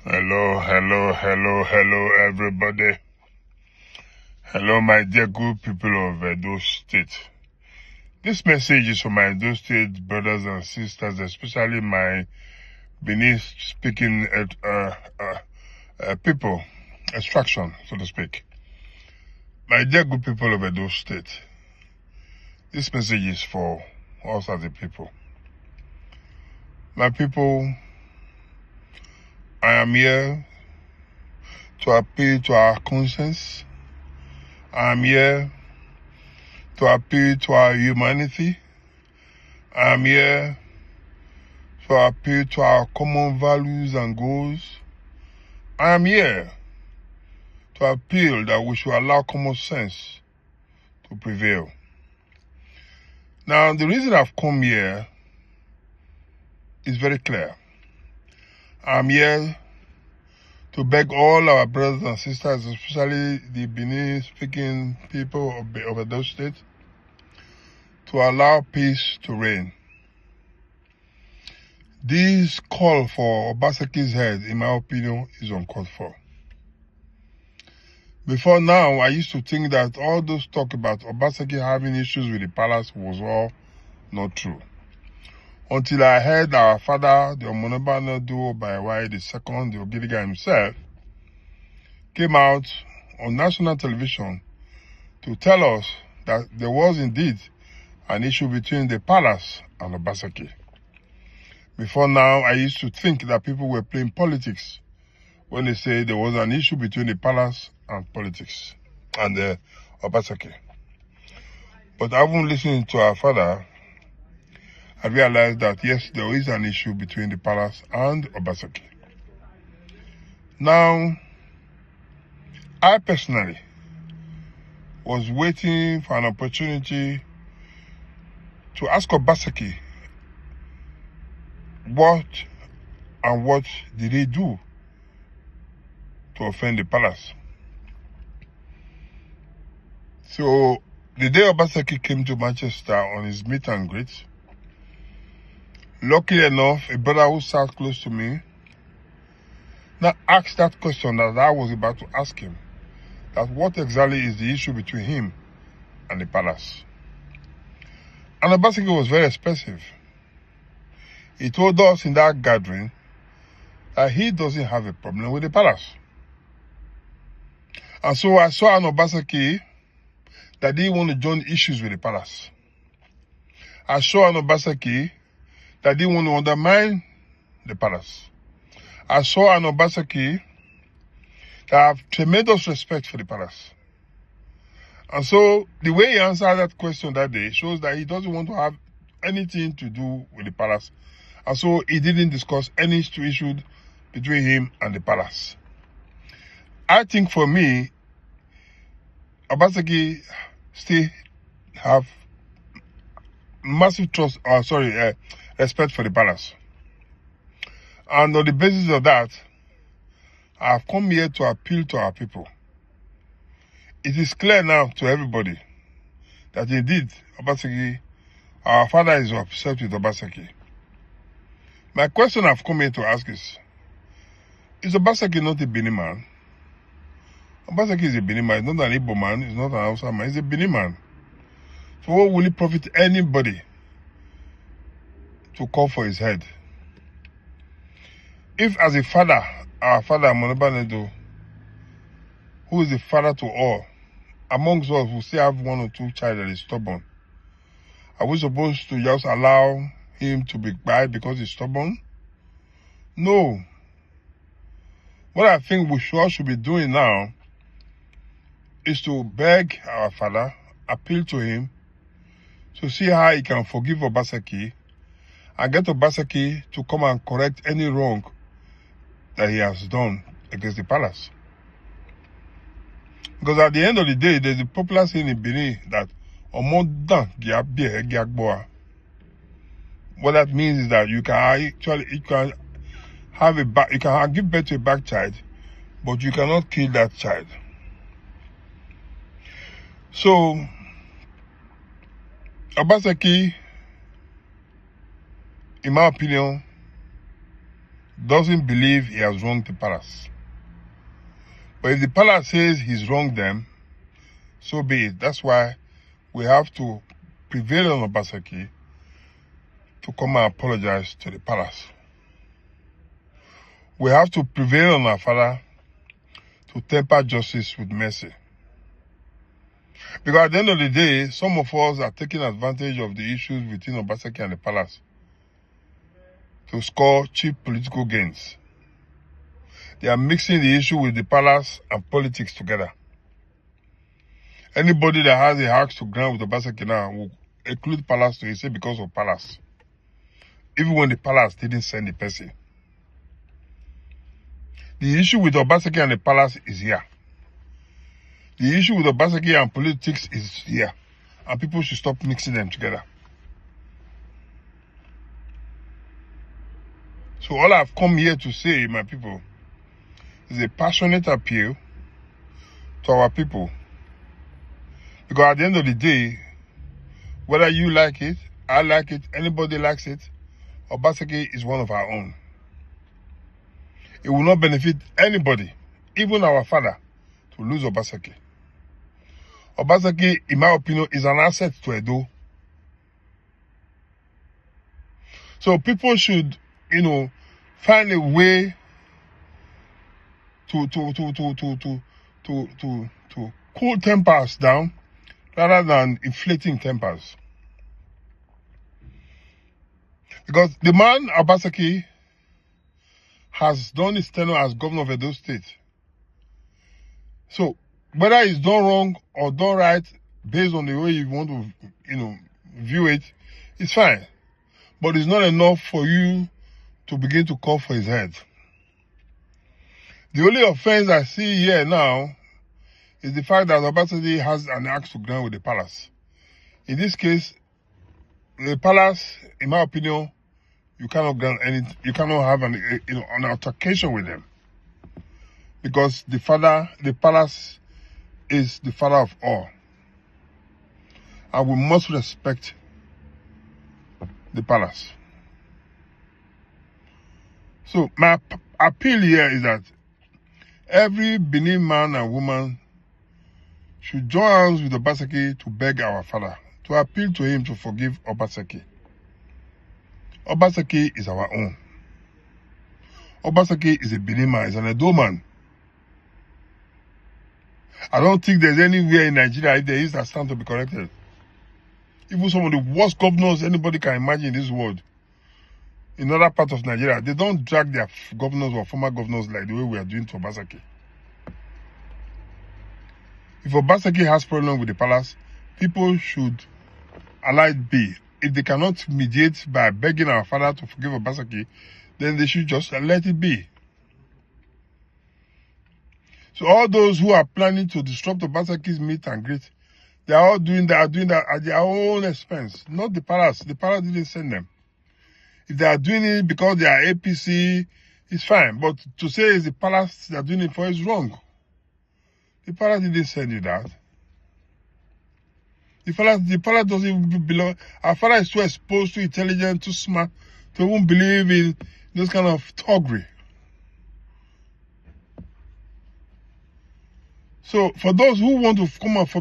Hello, everybody. Hello, my dear good people of Edo State. This message is for my Edo State brothers and sisters, especially my Benin-speaking people, extraction, so to speak. My dear good people of Edo State, this message is for us as a people. My people, I am here to appeal to our conscience. I am here to appeal to our humanity. I am here to appeal to our common values and goals. I am here to appeal that we should allow common sense to prevail. Now, the reason I've come here is very clear. I'm here to beg all our brothers and sisters, especially the Benin-speaking people of Edo State, to allow peace to reign. This call for Obaseki's head, in my opinion, is uncalled for. Before now, I used to think that all those talk about Obaseki having issues with the palace was all not true. Until I heard our father, the Omonobana duo by Y the second, the Ogiriga himself, came out on national television to tell us that there was indeed an issue between the palace and Obaseki. Before now, I used to think that people were playing politics when they say there was an issue between the palace and politics and the Obaseki. But having listened to our father, I realized that yes, there is an issue between the palace and Obaseki. Now, I personally was waiting for an opportunity to ask Obaseki what did he do to offend the palace. So the day Obaseki came to Manchester on his meet and greet, luckily enough, a brother who sat close to me now asked that question that I was about to ask him, that what exactly is the issue between him and the palace. And Obaseki was very expressive. He told us in that gathering that he doesn't have a problem with the palace. And so I saw an Obaseki that didn't want to join issues with the palace. I saw an Obaseki that didn't want to undermine the palace. I saw an Obaseki that have tremendous respect for the palace. And so the way he answered that question that day shows that he doesn't want to have anything to do with the palace. And so he didn't discuss any issue between him and the palace. I think for me, Obaseki still have massive respect for the palace. And on the basis of that, I have come here to appeal to our people. It is clear now to everybody that indeed Obaseki, our father is upset with Obaseki. My question I've come here to ask is Obaseki not a Benin man? Obaseki is a Benin man, he's not an Igbo man, he's not an Hausa man, he's a Benin man. So what will it profit anybody to call for his head? If as a father, our father Omonoba Nedo, who is the father to all, amongst us who still have one or two child that is stubborn, are we supposed to just allow him to be quiet because he's stubborn? No. What I think we should be doing now is to beg our father, appeal to him, to see how he can forgive Obaseki and get Obaseki to come and correct any wrong that he has done against the palace. Because at the end of the day, there's a popular saying in Benin that what that means is that you can give birth to a black child, but you cannot kill that child. So Obaseki, in my opinion, doesn't believe he has wronged the palace. But if the palace says he's wronged them, so be it. That's why we have to prevail on Obaseki to come and apologize to the palace. We have to prevail on our father to temper justice with mercy. Because at the end of the day, some of us are taking advantage of the issues between Obaseki and the palace to score cheap political gains. They are mixing the issue with the palace and politics together. Anybody that has a axe to grind with Obaseki now will include palace to it, say because of palace. Even when the palace didn't send the person. The issue with Obaseki and the palace is here. The issue with Obaseki and politics is here. And people should stop mixing them together. So all I've come here to say, my people, is a passionate appeal to our people. Because at the end of the day, whether you like it, I like it, anybody likes it, Obaseki is one of our own. It will not benefit anybody, even our father, to lose Obaseki. Obaseki, in my opinion, is an asset to Edo. So people should, find a way to cool tempers down rather than inflating tempers. Because the man, Obaseki, has done his tenure as governor of Edo State. So, whether he's done wrong or done right, based on the way you want to, view it, it's fine. But it's not enough for you to begin to call for his head. The only offense I see here now is the fact that Obaseki has an axe to grind with the palace. In this case, the palace, in my opinion, you cannot have an altercation with them. Because the palace is the father of all. And we must respect the palace. So my appeal here is that every Benin man and woman should join hands with Obaseki to beg our father, to appeal to him to forgive Obaseki. Obaseki is our own. Obaseki is a Benin man, is an Edo man. I don't think there's anywhere in Nigeria if there is that stand to be corrected. Even some of the worst governors anybody can imagine in this world, in other parts of Nigeria, they don't drag their governors or former governors like the way we are doing to Obaseki. If Obaseki has problem with the palace, people should allow it be. If they cannot mediate by begging our father to forgive Obaseki, then they should just let it be. So all those who are planning to disrupt Obaseki's meet and greet, they are all doing that at their own expense, not the palace. The palace didn't send them. If they are doing it because they are APC, it's fine. But to say it's the palace they are doing it for is wrong. The palace didn't send you that. The palace doesn't even belong. Our father is too exposed, too intelligent, too smart to even believe in this kind of thuggery. So for those who want to come up for